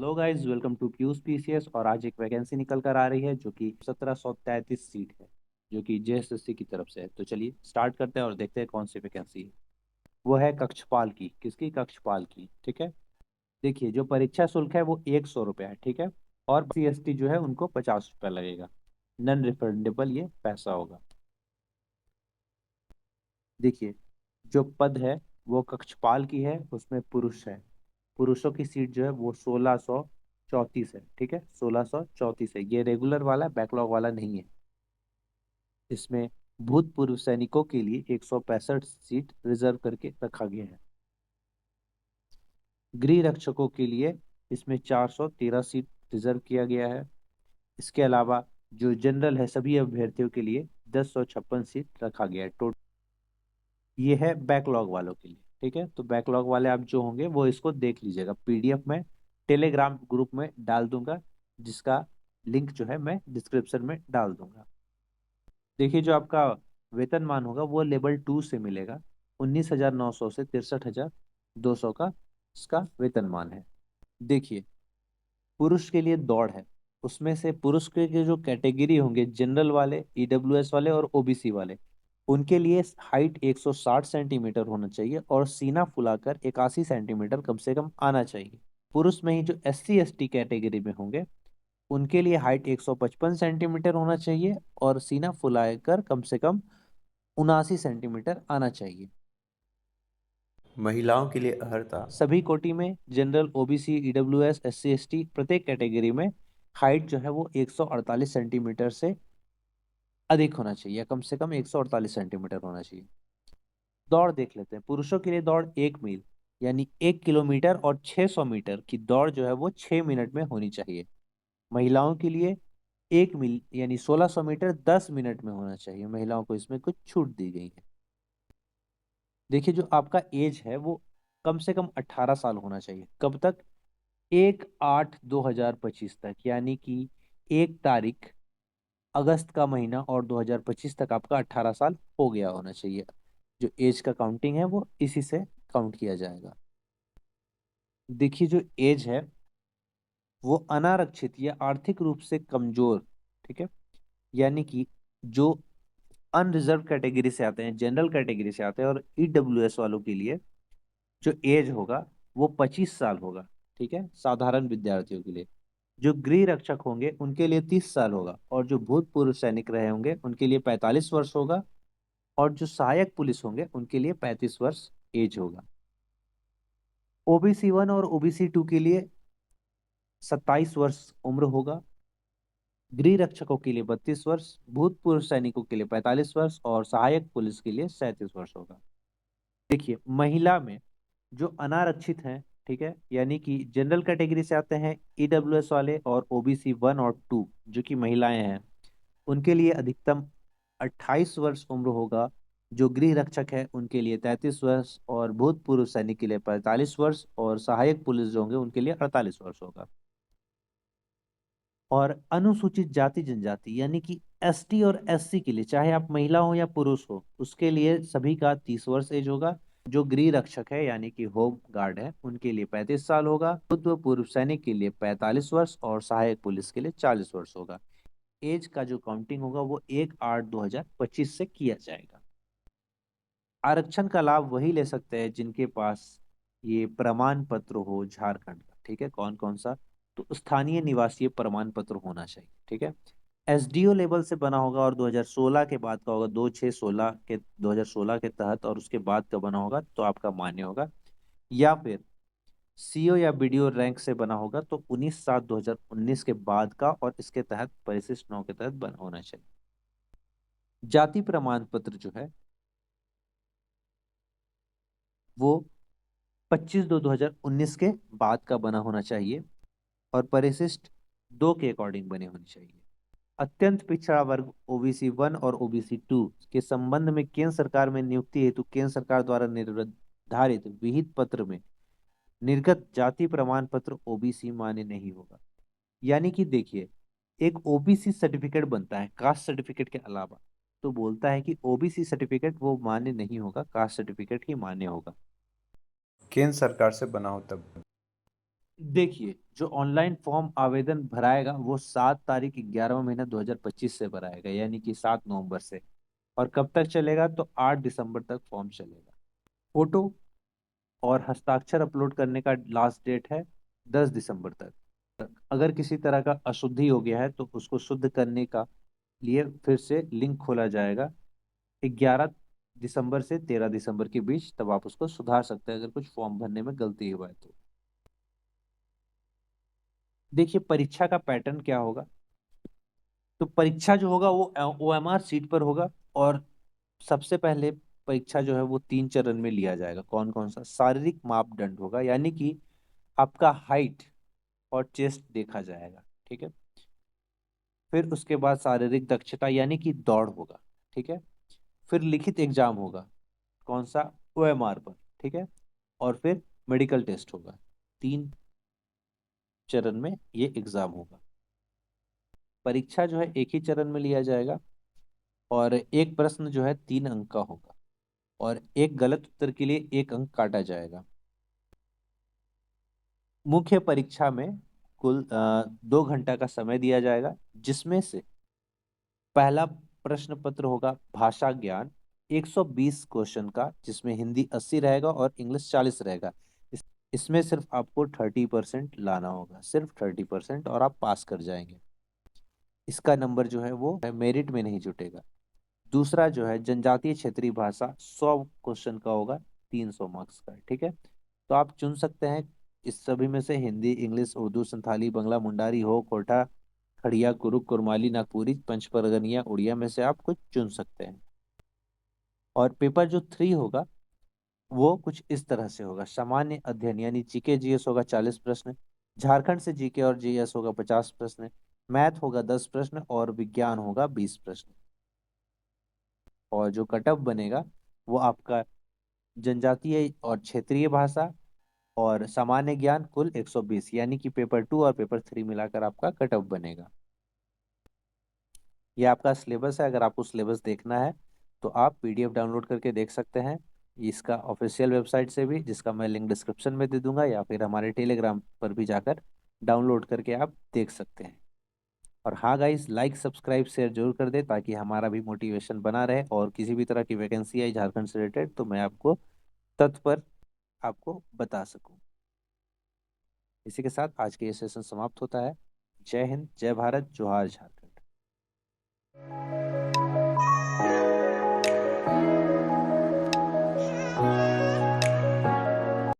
Hello guys, welcome to क्यूज PCS. और आज एक वैकेंसी निकल कर आ रही है जो कि 1733 सीट है, जो कि जेएसएससी की तरफ से है। तो चलिए स्टार्ट करते हैं और देखते हैं कौन सी वैकेंसी है। वो है कक्षपाल की। किसकी? कक्षपाल की। ठीक है। देखिए, जो परीक्षा शुल्क है वो 100 रुपया है। ठीक है। और सीएसटी जो है उनको 50 रुपया लगेगा। नॉन रिफंडेबल ये पैसा होगा। देखिए, जो पद है वो कक्षपाल की है, उसमें पुरुष है। पुरुषों की सीट जो है वो 1634 है। ठीक है, 1634 है। ये रेगुलर वाला है, बैकलॉग वाला नहीं है। इसमें भूतपूर्व सैनिकों के लिए 165 सीट रिजर्व करके रखा गया है। गृह रक्षकों के लिए इसमें 413 सीट रिजर्व किया गया है। इसके अलावा जो जनरल है सभी अभ्यर्थियों के लिए 1056 सीट रखा गया है टोटल। ये है बैकलॉग वालों के लिए। ठीक है, तो बैकलॉग वाले आप जो होंगे वो इसको देख लीजिएगा। पीडीएफ में टेलीग्राम ग्रुप में डाल दूंगा, जिसका लिंक जो है मैं डिस्क्रिप्शन में डाल दूंगा। देखिए, जो आपका वेतनमान होगा वो लेवल 2 से मिलेगा। 19,900 से 63,200 का इसका वेतनमान है। देखिए, पुरुष के लिए दौड़ है। उसमें से पुरुष के जो कैटेगरी होंगे, जनरल वाले, ईडब्ल्यूएस वाले और ओबीसी वाले, उनके लिए हाइट 160 सेंटीमीटर होना चाहिए और सीना फुलाकर 81 सेंटीमीटर कम से कम आना चाहिए। पुरुष में ही जो एससी एसटी कैटेगरी में होंगे उनके लिए हाइट 155 सेंटीमीटर होना चाहिए और सीना फुलाकर कम से कम 79 सेंटीमीटर आना चाहिए। महिलाओं के लिए अर्हता। सभी कोटि में general, OBC, EWS, SC ST प्रत्येक कैटेगरी में हाइट जो है वो 148 सेंटीमीटर से अधिक होना चाहिए, कम से कम 148 सेंटीमीटर होना चाहिए। दौड़ देख लेते हैं। पुरुषों के लिए दौड़ 1 मील यानी 1 किलोमीटर और 600 मीटर की दौड़ जो है वो 6 मिनट में होनी चाहिए। महिलाओं के लिए 1 मील यानी 1600 मीटर 10 मिनट में होना चाहिए। महिलाओं को इसमें कुछ छूट दी गई है। देखिए, जो आपका एज है वो कम से कम 18 साल होना चाहिए। कब तक? 1/8/2025 तक, यानी कि 1 तारीख अगस्त का महीना और 2025 तक आपका 18 साल हो गया होना चाहिए। जो एज का काउंटिंग है वो इसी से काउंट किया जाएगा। देखिए, जो एज है वो अनारक्षित या आर्थिक रूप से कमजोर, ठीक है, यानी कि जो अनरिजर्व कैटेगरी से आते हैं, जनरल कैटेगरी से आते हैं और ईडब्ल्यूएस वालों के लिए जो एज होगा वो 25 साल होगा। ठीक है, साधारण विद्यार्थियों के लिए। जो गृह रक्षक होंगे उनके लिए 30 साल होगा और जो भूतपूर्व सैनिक रहे होंगे उनके लिए 45 वर्ष होगा और जो सहायक पुलिस होंगे उनके लिए 35 वर्ष एज होगा। ओबीसी 1 और ओबीसी 2 के लिए 27 वर्ष उम्र होगा। गृह रक्षकों के लिए 32 वर्ष, भूतपूर्व सैनिकों के लिए 45 वर्ष और सहायक पुलिस के लिए 37 वर्ष होगा। देखिए, महिला में जो अनारक्षित हैं, ठीक है, यानी कि जनरल कैटेगरी से आते हैं ईडब्ल्यूएस वाले और ओबीसी 1 और 2 जो कि महिलाएं हैं, उनके लिए अधिकतम 28 वर्ष उम्र होगा। जो गृह रक्षक है उनके लिए 33 वर्ष और भूतपूर्व सैनिक के लिए 45 वर्ष और सहायक पुलिस जो होंगे उनके लिए 48 वर्ष होगा। और अनुसूचित जाति जनजाति यानी कि एसटी और एससी के लिए, चाहे आप महिला हो या पुरुष हो, उसके लिए सभी का 30 वर्ष एज होगा। जो गृह रक्षक है यानी कि होम गार्ड है उनके लिए 35 साल होगा। भूतपूर्व सैनिक के लिए 45 वर्ष और सहायक पुलिस के लिए 40 वर्ष होगा। एज का जो काउंटिंग होगा वो 1/8/2025 से किया जाएगा। आरक्षण का लाभ वही ले सकते हैं जिनके पास ये प्रमाण पत्र हो झारखंड का। ठीक है, कौन कौन सा? तो स्थानीय निवासीय प्रमाण पत्र होना चाहिए। ठीक है, एसडीओ लेवल से बना होगा और 2016 के बाद का होगा। 2016 के तहत और उसके बाद का बना होगा तो आपका मान्य होगा। या फिर सीओ या बीडीओ रैंक से बना होगा तो 19/7/2019 के बाद का और इसके तहत परिशिष्ट 9 के तहत बना होना चाहिए। जाति प्रमाण पत्र जो है वो 25/2/2019 के बाद का बना होना चाहिए और परिशिष्ट 2 के अकॉर्डिंग बने होने चाहिए। अत्यंत पिछड़ा वर्ग ओबीसी 1 और ओबीसी 2 के संबंध में केंद्र सरकार में नियुक्ति हेतु केंद्र सरकार द्वारा निर्धारित विहित पत्र में निर्गत जाति प्रमाण पत्र ओबीसी मान्य नहीं होगा। यानी कि देखिए, एक ओबीसी सर्टिफिकेट बनता है कास्ट सर्टिफिकेट के अलावा, तो बोलता है कि ओबीसी सर्टिफिकेट वो मान्य नहीं होगा, कास्ट सर्टिफिकेट ही मान्य होगा। केंद्र सरकार से बना हो तब। देखिए, जो ऑनलाइन फॉर्म आवेदन भराएगा वो 7 तारीख 11वां महीना 2025 से भराएगा, यानी कि 7 नवंबर से। और कब तक चलेगा, तो 8 दिसंबर तक फॉर्म चलेगा। फोटो और हस्ताक्षर अपलोड करने का लास्ट डेट है 10 दिसंबर तक। अगर किसी तरह का अशुद्धि हो गया है तो उसको शुद्ध करने का लिए फिर से लिंक खोला जाएगा 11 दिसंबर से 13 दिसंबर के बीच, तब आप उसको सुधार सकते हैं अगर कुछ फॉर्म भरने में गलती हुआ है तो। देखिए, परीक्षा का पैटर्न क्या होगा। तो परीक्षा जो होगा वो ओएमआर सीट पर होगा। और सबसे पहले परीक्षा जो है वो 3 चरण में लिया जाएगा। कौन कौन सा? शारीरिक मापदंड होगा, यानी कि आपका हाइट और चेस्ट देखा जाएगा। ठीक है। फिर उसके बाद शारीरिक दक्षता यानी कि दौड़ होगा। ठीक है। फिर लिखित एग्जाम होगा। कौन सा? ओएमआर पर। ठीक है। और फिर मेडिकल टेस्ट होगा। 3 चरण में ये एग्जाम होगा। परीक्षा जो है एक ही चरण में लिया जाएगा। और एक प्रश्न जो है 3 अंक का होगा। और एक गलत उत्तर के लिए 1 अंक काटा जाएगा। मुख्य परीक्षा में कुल 2 घंटा का समय दिया जाएगा, जिसमें से पहला प्रश्न पत्र होगा भाषा ज्ञान 120 क्वेश्चन का, जिसमें हिंदी 80 रहेगा और इंग्लिश 40 रहेगा। इसमें सिर्फ आपको 30% लाना होगा, सिर्फ 30%, और आप पास कर जाएंगे। इसका नंबर जो है वो मेरिट में नहीं जुटेगा। दूसरा जो है जनजातीय क्षेत्रीय भाषा 100 क्वेश्चन का होगा, 300 मार्क्स का। ठीक है। तो आप चुन सकते हैं इस सभी में से हिंदी, इंग्लिश, उर्दू, संथाली, बंगला, मुंडारी, हो, कोटा, खड़िया, कुरुक, कुरमाली, नागपुरी, पंच परगनिया, उड़िया में से आप कुछ चुन सकते हैं। और पेपर जो 3 होगा वो कुछ इस तरह से होगा। सामान्य अध्ययन यानी जीके जीएस होगा 40 प्रश्न। झारखंड से जीके और जीएस होगा 50 प्रश्न। मैथ होगा 10 प्रश्न और विज्ञान होगा 20 प्रश्न। और जो कटअप बनेगा वो आपका जनजातीय और क्षेत्रीय भाषा और सामान्य ज्ञान कुल 120, यानी कि पेपर 2 और पेपर 3 मिलाकर आपका कटअप बनेगा। ये आपका सिलेबस है। अगर आपको सिलेबस देखना है तो आप पीडीएफ डाउनलोड करके देख सकते हैं, इसका ऑफिशियल वेबसाइट से भी, जिसका मैं लिंक डिस्क्रिप्शन में दे दूंगा, या फिर हमारे टेलीग्राम पर भी जाकर डाउनलोड करके आप देख सकते हैं। और हाँ गाइस, लाइक सब्सक्राइब शेयर जरूर कर दे, ताकि हमारा भी मोटिवेशन बना रहे, और किसी भी तरह की वैकेंसी आई झारखंड से रिलेटेड तो मैं आपको तत्पर आपको बता सकूं। इसी के साथ आज के ये सेशन समाप्त होता है। जय हिंद, जय भारत, जोहार झारखंड।